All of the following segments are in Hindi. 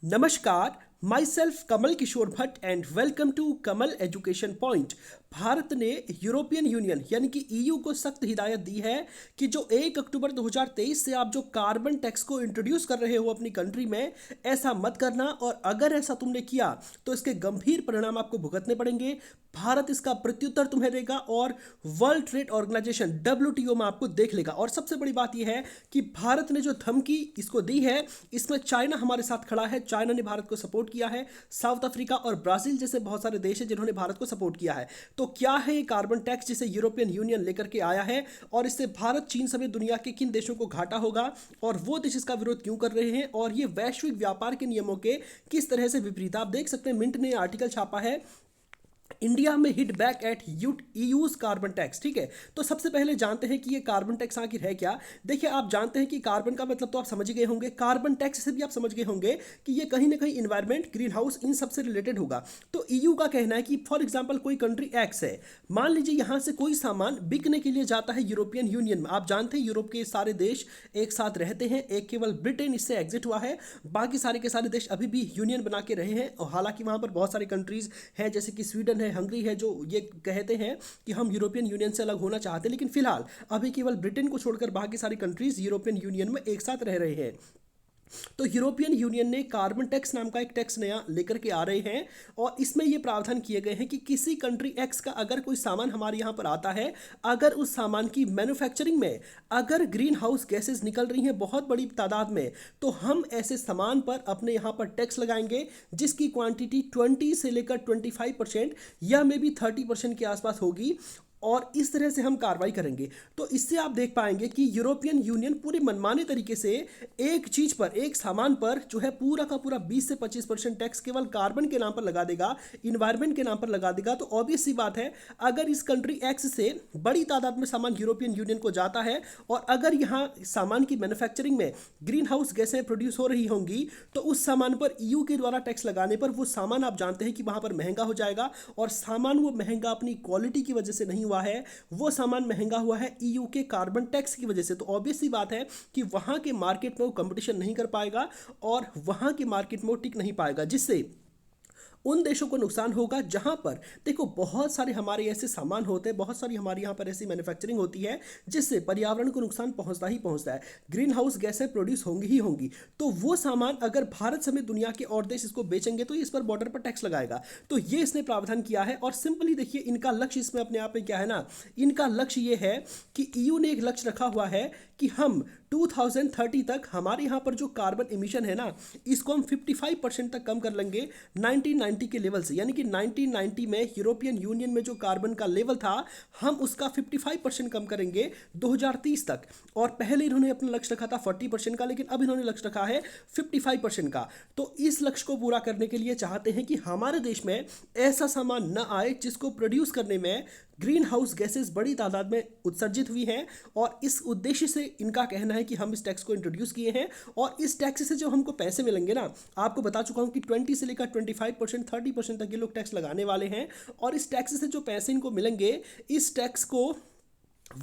नमस्कार, myself Kamal Kishore Bhatt and welcome to Kamal education point. Bharat ने यूरोपियन यूनियन यानी कि ईयू को सख्त हिदायत दी है कि जो 1 अक्टूबर 2023 से आप जो कार्बन टैक्स को इंट्रोड्यूस कर रहे हो अपनी कंट्री में, ऐसा मत करना और अगर ऐसा तुमने किया तो इसके गंभीर परिणाम आपको भुगतने पड़ेंगे। भारत इसका प्रत्युत्तर तुम्हें देगा और वर्ल्ड ट्रेड ऑर्गेनाइजेशन WTO में आपको देख लेगा। और सबसे बड़ी बात यह है कि भारत ने जो धमकी इसको दी है, इसमें चाइना हमारे साथ खड़ा है। चाइना ने भारत को सपोर्ट किया है, साउथ अफ्रीका और ब्राजील जैसे बहुत सारे देश हैं जिन्होंने भारत को सपोर्ट किया है। तो क्या है ये कार्बन टैक्स जिसे यूरोपियन यूनियन लेकर के आया है और इससे भारत, चीन समेत दुनिया के किन देशों को घाटा होगा और वो देश इसका विरोध क्यों कर रहे हैं और ये वैश्विक व्यापार के नियमों के किस तरह से विपरीत। आप देख सकते हैं मिंट ने आर्टिकल छापा है, इंडिया में hit back at use carbon tax. ठीक है, तो सबसे पहले जानते हैं कि ये कार्बन टैक्स आखिर है क्या। देखिए, आप जानते हैं कि कार्बन का मतलब तो आप समझ गए होंगे, कार्बन टैक्स से भी आप समझ गए होंगे कि ये कहीं ना कहीं इन्वायरमेंट, ग्रीन हाउस, इन सब से रिलेटेड होगा। तो ईयू का कहना है कि फॉर एग्जांपल कोई कंट्री एक्स है, मान लीजिए यहां से कोई सामान बिकने के लिए जाता है यूरोपियन यूनियन में। आप जानते हैं यूरोप के सारे देश एक साथ रहते हैं, एक केवल ब्रिटेन इससे एग्जिट हुआ है, बाकी सारे के सारे देश अभी भी यूनियन बना के रहे हैं। और हालांकि वहां पर बहुत सारी कंट्रीज हैं जैसे कि स्वीडन है, हंगरी है, जो ये कहते हैं कि हम यूरोपियन यूनियन से अलग होना चाहते हैं, लेकिन फिलहाल अभी केवल ब्रिटेन को छोड़कर बाकी सारी कंट्रीज यूरोपियन यूनियन में एक साथ रह रहे हैं। तो यूरोपियन यूनियन ने कार्बन टैक्स नाम का एक टैक्स नया लेकर के आ रहे हैं और इसमें यह प्रावधान किए गए हैं कि किसी कंट्री एक्स का अगर कोई सामान हमारे यहाँ पर आता है, अगर उस सामान की मैन्युफैक्चरिंग में अगर ग्रीन हाउस गैसेस निकल रही हैं बहुत बड़ी तादाद में, तो हम ऐसे सामान पर अपने यहाँ पर टैक्स लगाएंगे जिसकी क्वांटिटी 20 से लेकर 25% या मे बी 30% के आसपास होगी और इस तरह से हम कार्रवाई करेंगे। तो इससे आप देख पाएंगे कि यूरोपियन यूनियन पूरे मनमाने तरीके से एक चीज पर, एक सामान पर जो है पूरा का पूरा 20 से 25% टैक्स केवल कार्बन के नाम पर लगा देगा, इन्वायरमेंट के नाम पर लगा देगा। तो ऑब्वियस सी बात है, अगर इस कंट्री एक्स से बड़ी तादाद में सामान यूरोपियन यूनियन को जाता है और अगर यहाँ सामान की मैन्युफैक्चरिंग में ग्रीन हाउस गैसें प्रोड्यूस हो रही होंगी, तो उस सामान पर ईयू के द्वारा टैक्स लगाने पर वो सामान आप जानते हैं कि वहां पर महंगा हो जाएगा। और सामान वो महंगा अपनी क्वालिटी की वजह से नहीं हुआ है, वो सामान महंगा हुआ है ईयू के कार्बन टैक्स की वजह से। तो ऑब्वियस सी बात है कि वहां के मार्केट में वो कंपटीशन नहीं कर पाएगा और वहां के मार्केट में वो टिक नहीं पाएगा, जिससे उन देशों को नुकसान होगा जहां पर देखो बहुत सारे हमारे ऐसे सामान होते हैं, बहुत सारी हमारे यहाँ पर ऐसी मैन्युफैक्चरिंग होती है जिससे पर्यावरण को नुकसान पहुंचता ही पहुंचता है, ग्रीन हाउस गैसें प्रोड्यूस होंगी ही होंगी। तो वो सामान अगर भारत समेत दुनिया के और देश इसको बेचेंगे तो इस पर बॉर्डर पर टैक्स लगाएगा। तो ये इसने प्रावधान किया है और सिंपली देखिए इनका लक्ष्य इसमें अपने आप में क्या है ना, इनका लक्ष्य ये है कि ईयू ने एक लक्ष्य रखा हुआ है कि हम 2030 तक हमारे यहाँ पर जो कार्बन इमिशन है ना, इसको हम 55% तक कम कर लेंगे 1990 के लेवल से। यानी कि 1990 में यूरोपियन यूनियन में जो कार्बन का लेवल था, हम उसका 55% कम करेंगे 2030 तक। और पहले इन्होंने अपना लक्ष्य रखा था 40% का, लेकिन अब इन्होंने लक्ष्य रखा है 55% का। तो इस लक्ष्य को पूरा करने के लिए चाहते हैं कि हमारे देश में ऐसा सामान न आए जिसको प्रोड्यूस करने में ग्रीन हाउस गैसेस बड़ी तादाद में उत्सर्जित हुई हैं। और इस उद्देश्य से इनका कहना है कि हम इस टैक्स को इंट्रोड्यूस किए हैं और इस टैक्स से जो हमको पैसे मिलेंगे ना, आपको बता चुका हूं कि 20 से लेकर 25%, 30% तक ये लोग टैक्स लगाने वाले हैं। और इस टैक्स से जो पैसे इनको मिलेंगे, इस टैक्स को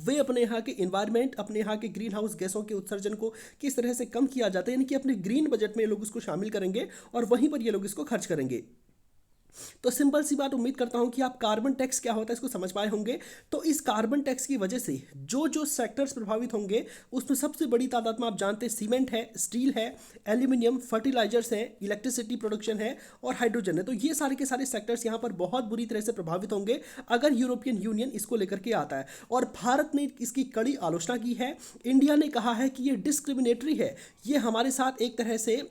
वे अपने यहाँ के इन्वायरमेंट, अपने यहाँ के ग्रीन हाउस गैसों के उत्सर्जन को किस तरह से कम किया जाता है, यानी कि अपने ग्रीन बजट में ये लोग उसको शामिल करेंगे और वहीं पर ये लोग इसको खर्च करेंगे। तो सिंपल सी बात, उम्मीद करता हूं कि आप कार्बन टैक्स क्या होता है इसको समझ पाए होंगे। तो इस कार्बन टैक्स की वजह से जो जो सेक्टर्स प्रभावित होंगे, उसमें सबसे बड़ी तादाद में आप जानते हैं सीमेंट है, स्टील है, एल्यूमिनियम, फर्टिलाइजर्स हैं, इलेक्ट्रिसिटी प्रोडक्शन है और हाइड्रोजन है। तो ये सारे के सारे सेक्टर्स यहाँ पर बहुत बुरी तरह से प्रभावित होंगे अगर यूरोपियन यूनियन इसको लेकर के आता है। और भारत ने इसकी कड़ी आलोचना की है। इंडिया ने कहा है कि ये डिस्क्रिमिनेटरी है, ये हमारे साथ एक तरह से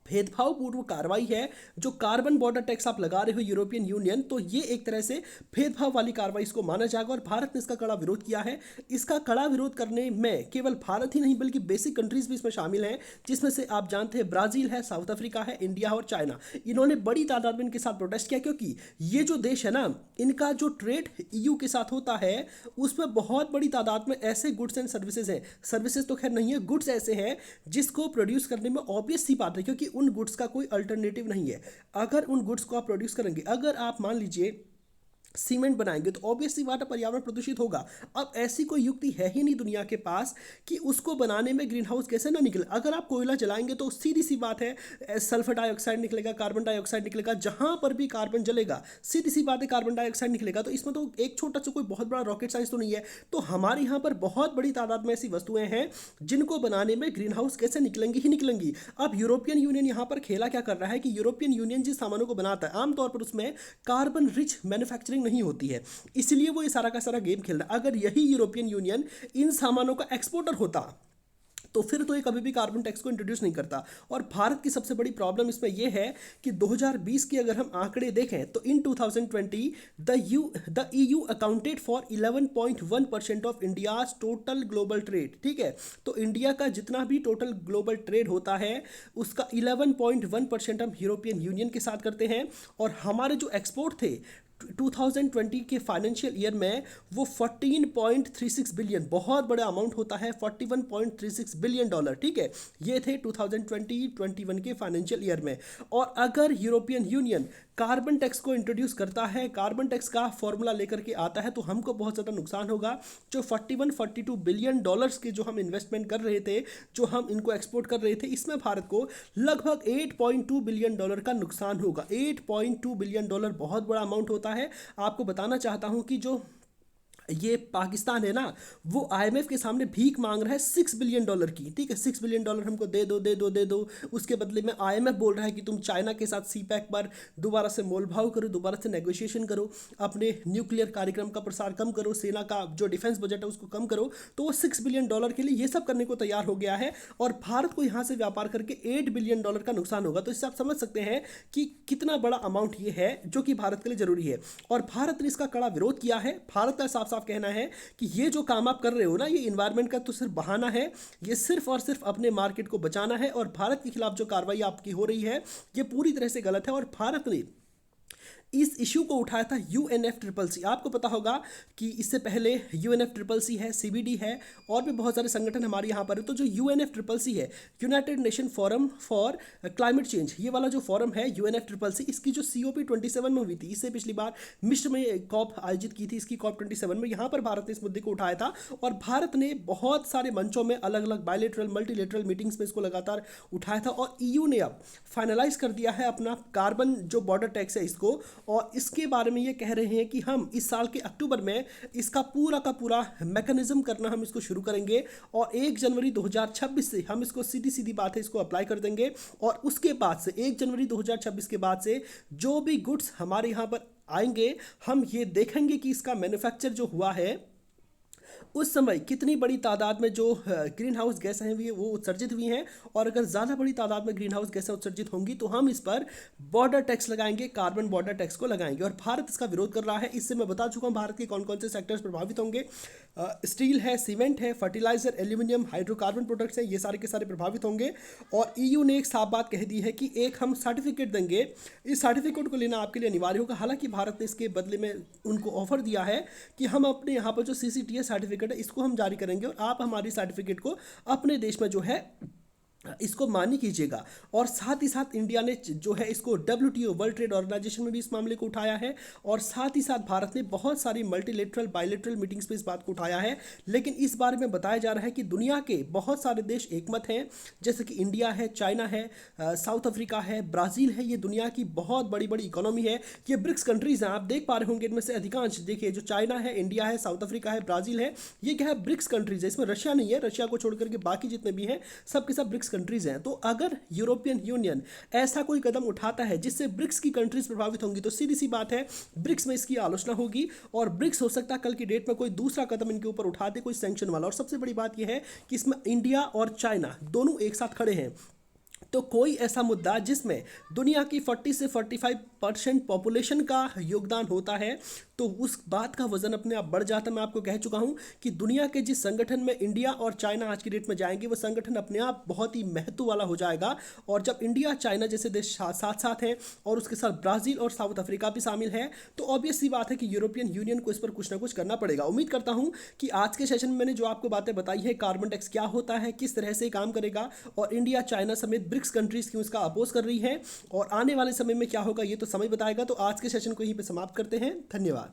भेदभावपूर्ण कार्रवाई है। जो कार्बन बॉर्डर टैक्स आप लगा रहे हो यूरोपियन यूनियन, तो ये एक तरह से भेदभाव वाली कार्रवाई इसको माना जाएगा और भारत ने इसका कड़ा विरोध किया है। इसका कड़ा विरोध करने में केवल भारत ही नहीं बल्कि बेसिक कंट्रीज भी इसमें शामिल हैं, जिसमें से आप जानते हैं ब्राजील है, साउथ अफ्रीका है, इंडिया और चाइना। इन्होंने बड़ी तादाद में इनके साथ प्रोटेस्ट किया क्योंकि ये जो देश है ना, इनका जो ट्रेड ईयू के साथ होता है उसमें बहुत बड़ी तादाद में ऐसे गुड्स एंड सर्विसेज हैं, सर्विसेज तो खैर नहीं है, गुड्स ऐसे हैं जिसको प्रोड्यूस करने में ऑब्वियस सी बात है क्योंकि उन गुड्स का कोई अल्टरनेटिव नहीं है। अगर उन गुड्स को आप प्रोड्यूस करेंगे, अगर आप मान लीजिए सीमेंट बनाएंगे तो ऑब्वियसली बात है पर्यावरण प्रदूषित होगा। अब ऐसी कोई युक्ति है ही नहीं दुनिया के पास कि उसको बनाने में ग्रीन हाउस गैसें ना निकले। अगर आप कोयला जलाएंगे तो सीधी सी बात है सल्फर डाइऑक्साइड निकलेगा, कार्बन डाइऑक्साइड निकलेगा, जहां पर भी कार्बन जलेगा सीधी सी बात है कार्बन डाइऑक्साइड निकलेगा। तो इसमें तो एक छोटा सा कोई बहुत बड़ा रॉकेट साइंस तो नहीं है। तो हमारे यहाँ पर बहुत बड़ी तादाद में ऐसी वस्तुएं हैं जिनको बनाने में ग्रीन हाउस गैसें निकलेंगी ही निकलेंगी। अब यूरोपियन यूनियन यहाँ पर खेला क्या कर रहा है कि यूरोपियन यूनियन जिस सामानों को बनाता है आमतौर पर उसमें कार्बन रिच मैन्युफैक्चरिंग नहीं होती है, इसलिए वो ये सारा का सारा गेम खेल रहा है। अगर यही यूरोपियन यूनियन इन सामानों का एक्सपोर्टर होता तो फिर तो ये कभी भी कार्बन टैक्स को इंट्रोड्यूस नहीं करता। और भारत की सबसे बड़ी प्रॉब्लम इसमें यह है कि 2020 की अगर हम आंकड़े देखें तो इन 2020 the EU accounted for 11.1% of India's total global trade. ठीक है, तो इंडिया का जितना भी टोटल ग्लोबल ट्रेड होता है उसका 11.1% हम यूरोपियन यूनियन के साथ करते हैं। और हमारे जो एक्सपोर्ट थे 2020 के फाइनेंशियल ईयर में वो 14.36 बिलियन, बहुत बड़ा अमाउंट होता है 41.36 बिलियन डॉलर। ठीक है, ये थे 2020-21 के फाइनेंशियल ईयर में। और अगर यूरोपियन यूनियन कार्बन टैक्स को इंट्रोड्यूस करता है, कार्बन टैक्स का फॉर्मूला लेकर के आता है, तो हमको बहुत ज़्यादा नुकसान होगा। जो 41-42 बिलियन डॉलर्स के जो हम इन्वेस्टमेंट कर रहे थे, जो हम इनको एक्सपोर्ट कर रहे थे, इसमें भारत को लगभग 8.2 बिलियन डॉलर का नुकसान होगा। 8.2 बिलियन डॉलर बहुत बड़ा अमाउंट होता है। आपको बताना चाहता हूं कि जो ये पाकिस्तान है ना, वो आईएमएफ के सामने भीख मांग रहा है 6 बिलियन डॉलर की। ठीक है, 6 बिलियन डॉलर हमको दे दो दे दो दे दो। उसके बदले में आईएमएफ बोल रहा है कि तुम चाइना के साथ सीपैक पर दोबारा से मोलभाव करो, दोबारा से नेगोशिएशन करो, अपने न्यूक्लियर कार्यक्रम का प्रसार कम करो, सेना का जो डिफेंस बजट है उसको कम करो। तो वो 6 बिलियन डॉलर के लिए ये सब करने को तैयार हो गया है और भारत को यहाँ से व्यापार करके 8 बिलियन डॉलर का नुकसान होगा। तो इससे आप समझ सकते हैं कि कितना बड़ा अमाउंट ये है जो कि भारत के लिए जरूरी है। और भारत ने इसका कड़ा विरोध किया है। भारत का साफ साफ कहना है कि ये जो काम आप कर रहे हो ना, ये इन्वायरमेंट का तो सिर्फ बहाना है, ये सिर्फ और सिर्फ अपने मार्केट को बचाना है। और भारत के खिलाफ जो कार्रवाई आपकी हो रही है ये पूरी तरह से गलत है। और भारत ने इस इशू को उठाया था UNFCCC। आपको पता होगा कि इससे पहले UNFCCC है, CBD है और भी बहुत सारे संगठन हमारे यहाँ पर है। तो जो UNFCCC है, United nation forum for climate change, ये वाला जो फोरम है UNFCCC, इसकी जो COP27 में हुई थी, इससे पिछली बार मिस्र में कॉप आयोजित की थी, इसकी COP27 में यहाँ पर भारत ने इस मुद्दे को उठाया था। और भारत ने बहुत सारे मंचों में अलग अलग बायलेटरल मल्टीलेटरल मीटिंग्स में इसको लगातार उठाया था। और EU ने अब फाइनलाइज कर दिया है अपना कार्बन जो बॉर्डर टैक्स है इसको, और इसके बारे में ये कह रहे हैं कि हम इस साल के अक्टूबर में इसका पूरा का पूरा मैकेनिज्म करना हम इसको शुरू करेंगे। और 1 जनवरी 2026 से हम इसको सीधी सीधी बात है इसको अप्लाई कर देंगे। और उसके बाद से 1 जनवरी 2026 के बाद से जो भी गुड्स हमारे यहाँ पर आएंगे, हम ये देखेंगे कि इसका मैन्युफैक्चर जो हुआ है उस समय कितनी बड़ी तादाद में जो ग्रीन हाउस गैसें हैं वो उत्सर्जित हुई हैं। और अगर ज़्यादा बड़ी तादाद में ग्रीन हाउस गैसें उत्सर्जित होंगी तो हम इस पर बॉर्डर टैक्स लगाएंगे, कार्बन बॉर्डर टैक्स को लगाएंगे। और भारत इसका विरोध कर रहा है। इससे मैं बता चुका हूँ भारत के कौन कौन से सेक्टर्स प्रभावित होंगे। स्टील है, सीमेंट है, फर्टिलाइजर, एल्यूमिनियम, हाइड्रोकार्बन प्रोडक्ट्स हैं, ये सारे के सारे प्रभावित होंगे। और EU ने एक साफ बात कह दी है कि एक हम सर्टिफिकेट देंगे, इस सर्टिफिकेट को लेना आपके लिए अनिवार्य होगा। हालांकि भारत ने इसके बदले में उनको ऑफर दिया है कि हम अपने यहाँ पर जो CCTS सर्टिफिकेट है इसको हम जारी करेंगे और आप हमारी सर्टिफिकेट को अपने देश में जो है इसको मान्य कीजिएगा। और साथ ही साथ इंडिया ने जो है इसको WTO वर्ल्ड ट्रेड ऑर्गेनाइजेशन में भी इस मामले को उठाया है। और साथ ही साथ भारत ने बहुत सारी मल्टीलेटरल बायलेटरल मीटिंग्स पे इस बात को उठाया है। लेकिन इस बारे में बताया जा रहा है कि दुनिया के बहुत सारे देश एकमत हैं, जैसे कि इंडिया है, चाइना है, साउथ अफ्रीका है, ब्राज़ील है। ये दुनिया की बहुत बड़ी बड़ी इकोनॉमी है। ये ब्रिक्स कंट्रीज़ हैं, आप देख पा रहे होंगे। इनमें से अधिकांश देखिए जो चाइना है, इंडिया है, साउथ अफ्रीका है, ब्राज़ील है, ये क्या है ब्रिक्स कंट्रीज़ है। इसमें रशिया नहीं है, रशिया को छोड़कर के बाकी जितने भी हैं सब के सब ब्रिक्स कंट्रीज हैं। तो अगर यूरोपियन यूनियन ऐसा कोई कदम उठाता है जिससे ब्रिक्स की कंट्रीज प्रभावित होंगी तो सीधी सी बात है ब्रिक्स में इसकी आलोचना होगी। और ब्रिक्स हो सकता है कल की डेट में कोई दूसरा कदम इनके ऊपर उठा दे, कोई सैंक्शन वाला। और सबसे बड़ी बात यह है कि इसमें इंडिया और चाइना दोनों एक साथ खड़े हैं। तो कोई ऐसा मुद्दा जिसमें दुनिया की 40 से 45% पॉपुलेशन का योगदान होता है तो उस बात का वजन अपने आप बढ़ जाता है। मैं आपको कह चुका हूं कि दुनिया के जिस संगठन में इंडिया और चाइना आज की डेट में जाएंगे वो संगठन अपने आप बहुत ही महत्व वाला हो जाएगा। और जब इंडिया चाइना जैसे देश साथ साथ हैं और उसके साथ ब्राज़ील और साउथ अफ्रीका भी शामिल है तो ऑब्वियस सी बात है कि यूरोपियन यूनियन को इस पर कुछ ना कुछ करना पड़ेगा। उम्मीद करता हूं कि आज के सेशन में मैंने जो आपको बातें बताई है, कार्बन टैक्स क्या होता है, किस तरह से काम करेगा और इंडिया चाइना समेत ब्रिक्स कंट्रीज क्यों इसका अपोज कर रही है और आने वाले समय में क्या होगा ये तो समय बताएगा। तो आज के सेशन को यहीं पर समाप्त करते हैं। धन्यवाद।